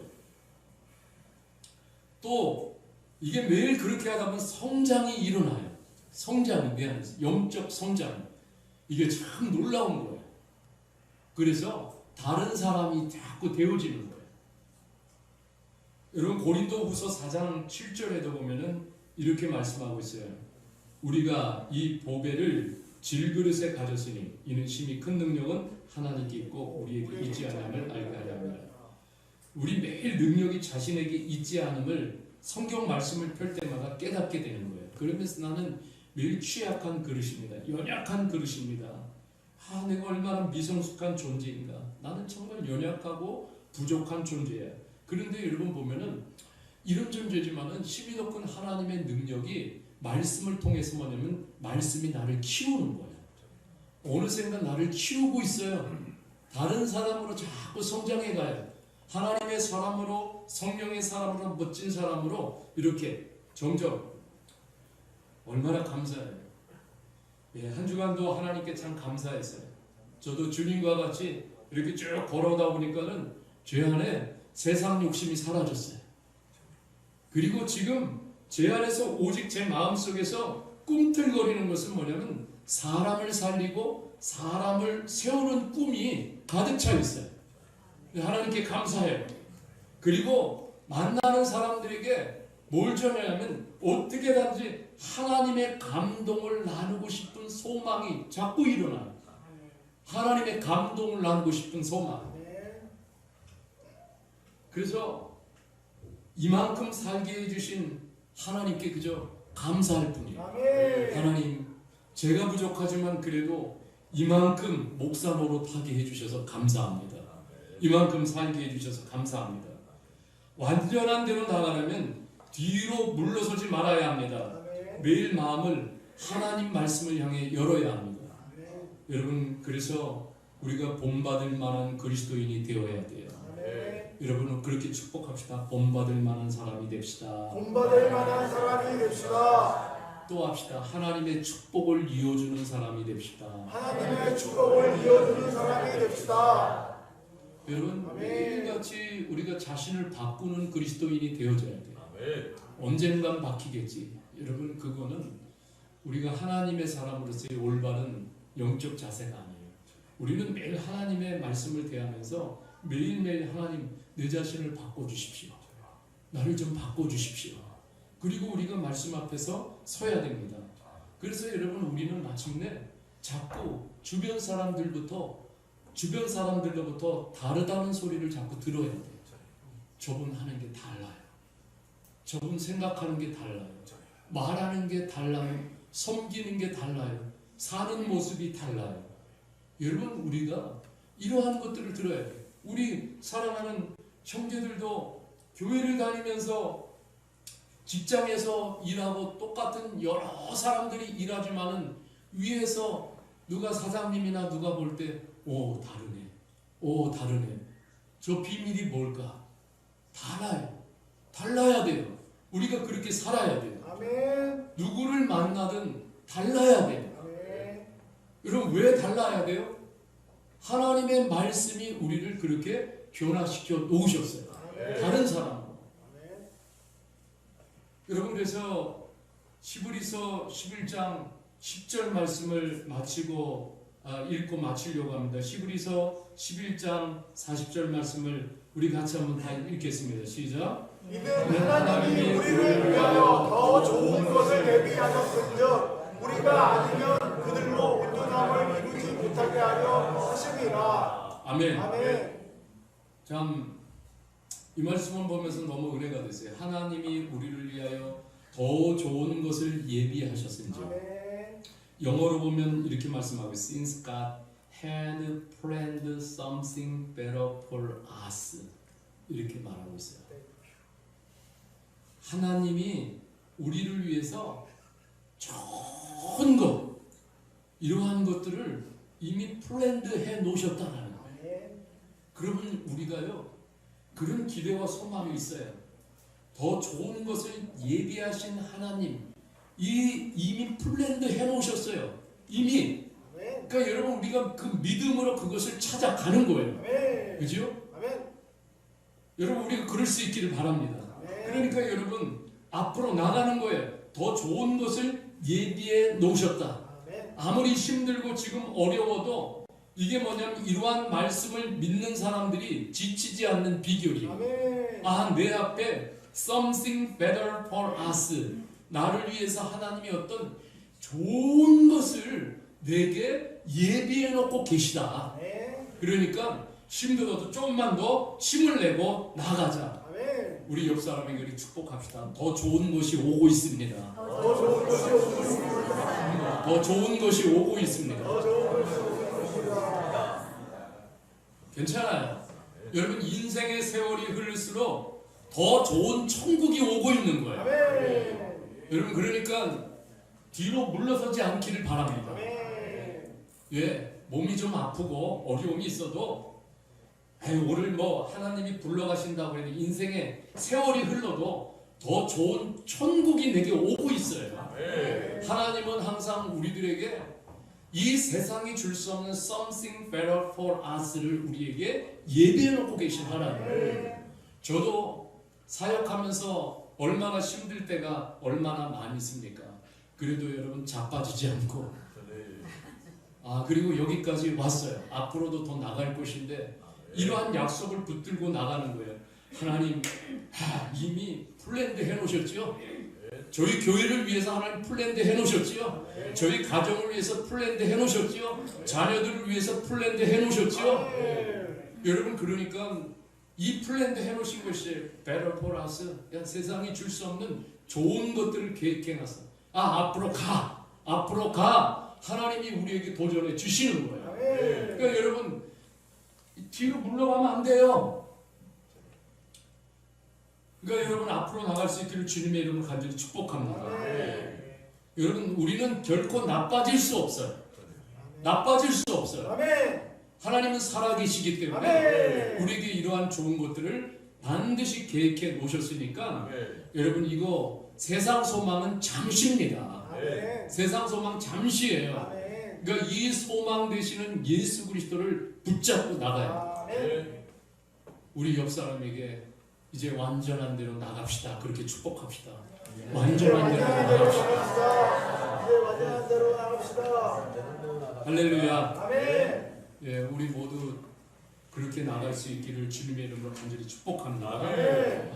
또 이게 매일 그렇게 하다 보면 성장이 일어나요. 성장이 내 안에서 영적 성장. 이게 참 놀라운 거예요. 그래서 다른 사람이 자꾸 되어지는 거예요. 여러분 고린도후서 4장 7절에도 보면은 이렇게 말씀하고 있어요. 우리가 이 보배를 질그릇에 가졌으니 이는 심히 큰 능력은 하나님께 있고 우리에게 있지 않음을 알게 하려 합니다. 우리 매일 능력이 자신에게 있지 않음을 성경 말씀을 펼 때마다 깨닫게 되는 거예요. 그러면서 나는 매일 취약한 그릇입니다. 연약한 그릇입니다. 내가 얼마나 미성숙한 존재인가. 나는 정말 연약하고 부족한 존재야. 그런데 여러분 보면은 이런 존재지만은 힘이 높은 하나님의 능력이 말씀을 통해서 뭐냐면 말씀이 나를 키우는 거예요. 어느샌가 나를 키우고 있어요. 다른 사람으로 자꾸 성장해 가요. 하나님의 사람으로, 성령의 사람으로, 멋진 사람으로 이렇게 점점 얼마나 감사해요. 예, 한 주간도 하나님께 참 감사했어요. 저도 주님과 같이 이렇게 쭉 걸어오다 보니까는 제 안에 세상 욕심이 사라졌어요. 그리고 지금 제 안에서 오직 제 마음속에서 꿈틀거리는 것은 뭐냐면 사람을 살리고 사람을 세우는 꿈이 가득 차 있어요. 하나님께 감사해요. 그리고 만나는 사람들에게 뭘 전하냐면 어떻게든지 하나님의 감동을 나누고 싶은 소망이 자꾸 일어나요. 하나님의 감동을 나누고 싶은 소망. 그래서 이만큼 살게 해주신 하나님께 그저 감사할 뿐이에요. 하나님, 제가 부족하지만 그래도 이만큼 목사 노릇하게 해주셔서 감사합니다. 이만큼 살게 해주셔서 감사합니다. 완전한 대로 나가려면 뒤로 물러서지 말아야 합니다. 매일 마음을 하나님 말씀을 향해 열어야 합니다. 여러분, 그래서 우리가 본받을 만한 그리스도인이 되어야 돼요. 여러분은 그렇게 축복합시다. 본받을 만한 사람이 됩시다. 본받을 만한 사람이 됩시다. 또 합시다. 하나님의 축복을 이어주는 사람이 됩시다. 하나님의 축복을 이어주는 사람이 됩시다. 여러분, 매일같이 우리가 자신을 바꾸는 그리스도인이 되어져야 돼요. 언젠간 바뀌겠지. 여러분, 그거는 우리가 하나님의 사람으로서의 올바른 영적 자세가 아니에요. 우리는 매일 하나님의 말씀을 대하면서 매일매일 하나님, 내 자신을 바꿔주십시오. 나를 좀 바꿔주십시오. 그리고 우리가 말씀 앞에서 서야 됩니다. 그래서 여러분, 우리는 마침내 자꾸 주변 사람들로부터 다르다는 소리를 자꾸 들어야 돼요. 저분 하는 게 달라요. 저분 생각하는 게 달라요. 말하는 게 달라요. 섬기는 게 달라요. 사는 모습이 달라요. 여러분, 우리가 이러한 것들을 들어야 돼요. 우리 사랑하는 형제들도 교회를 다니면서 직장에서 일하고 똑같은 여러 사람들이 일하지만은 위에서 누가 사장님이나 누가 볼 때 다르네. 저 비밀이 뭘까? 달라야 돼요. 우리가 그렇게 살아야 돼요. 아멘. 누구를 만나든 달라야 돼요. 아멘. 여러분, 왜 달라야 돼요? 하나님의 말씀이 우리를 그렇게 변화시켜 놓으셨어요. 다른 사람으로. 여러분 그래서 히브리서 11장 10절 말씀을 읽고 마치려고 합니다. 히브리서 11장 40절 말씀을 우리 같이 한번 다 읽겠습니다. 시작. 이는 하나님이 우리를 위하여 더 좋은 것을 예비하셨은즉 우리가 아니면 그들로 온전함을 이루지 못하게 하려 하심이라. 아멘. 아멘. 참 이 말씀을 보면서 너무 은혜가 됐어요. 하나님이 우리를 위하여 더 좋은 것을 예비하셨은지. 아멘. 영어로 보면 이렇게 말씀하고 있어요. Since God had planned something better for us. 이렇게 말하고 있어요. 하나님이 우리를 위해서 좋은 것, 이러한 것들을 이미 플랜드 해 놓으셨다는 거예요. 아멘. 그러면 우리가요, 그런 기대와 소망이 있어요. 더 좋은 것을 예비하신 하나님, 이미 플랜드 해 놓으셨어요. 이미. 아멘. 그러니까 여러분 우리가 그 믿음으로 그것을 찾아가는 거예요. 아멘. 그죠? 아멘. 여러분 우리가 그럴 수 있기를 바랍니다. 아멘. 그러니까 여러분 앞으로 나가는 거예요. 더 좋은 것을 예비해 놓으셨다. 아멘. 아무리 힘들고 지금 어려워도 이게 뭐냐면 이러한 말씀을 믿는 사람들이 지치지 않는 비결이에요. 아멘. 아, 내 앞에 something better for us, 나를 위해서 하나님이 어떤 좋은 것을 내게 예비해 놓고 계시다. 아멘. 그러니까 힘들어도 조금만 더 힘을 내고 나가자. 아멘. 우리 옆 사람에게 우리 축복합시다. 더 좋은 것이 오고 있습니다. 더 좋은 것이 오고 있습니다. 더 좋은 것이 오고 있습니다. 더 좋은 것이 오고 있습니다. 괜찮아요. 여러분 인생의 세월이 흐를수록 더 좋은 천국이 오고 있는 거예요. 아멘. 여러분 그러니까 뒤로 물러서지 않기를 바랍니다. 아멘. 예, 몸이 좀 아프고 어려움이 있어도 오늘 뭐 하나님이 불러가신다고 해도 인생의 세월이 흘러도 더 좋은 천국이 내게 오고 있어요. 하나님은 항상 우리들에게 이 세상이 줄 수 없는 something better for us를 우리에게 예비해 놓고 계신 하나님. 저도 사역하면서 얼마나 힘들 때가 얼마나 많이 있습니까? 그래도 여러분 자빠지지 않고 그리고 여기까지 왔어요. 앞으로도 더 나갈 것인데 이러한 약속을 붙들고 나가는 거예요. 하나님 이미 플랜드 해놓으셨죠? 저희 교회를 위해서 하나님 플랜드 해놓으셨죠? 저희 가정을 위해서 플랜드 해놓으셨죠? 자녀들을 위해서 플랜드 해놓으셨죠? 여러분 그러니까 이 플랜드 해놓으신 것이 better for us, 세상이 줄 수 없는 좋은 것들을 계획해놨어. 앞으로 가 하나님이 우리에게 도전해 주시는 거예요. 그러니까 여러분 뒤로 물러가면 안 돼요. 그러니까 여러분 앞으로 나갈 수 있기를 주님의 이름으로 간절히 축복합니다. 여러분 우리는 결코 나빠질 수 없어요. 나빠질 수 없어요. 하나님은 살아계시기 때문에 우리에게 이러한 좋은 것들을 반드시 계획해 놓으셨으니까 여러분 이거 세상 소망은 잠시입니다. 세상 소망 잠시예요. 그러니까 이 소망 되시는 예수 그리스도를 붙잡고 나가요. 우리 옆 사람에게 이제 완전한 대로 나갑시다. 그렇게 축복합시다. 완전한 대로 나갑시다. 이제 완전한 대로 나갑시다. 할렐루야. 아멘. 예, 우리 모두 그렇게 나갈 수 있기를 주님의 이름으로 간절히 축복합니다. 아멘.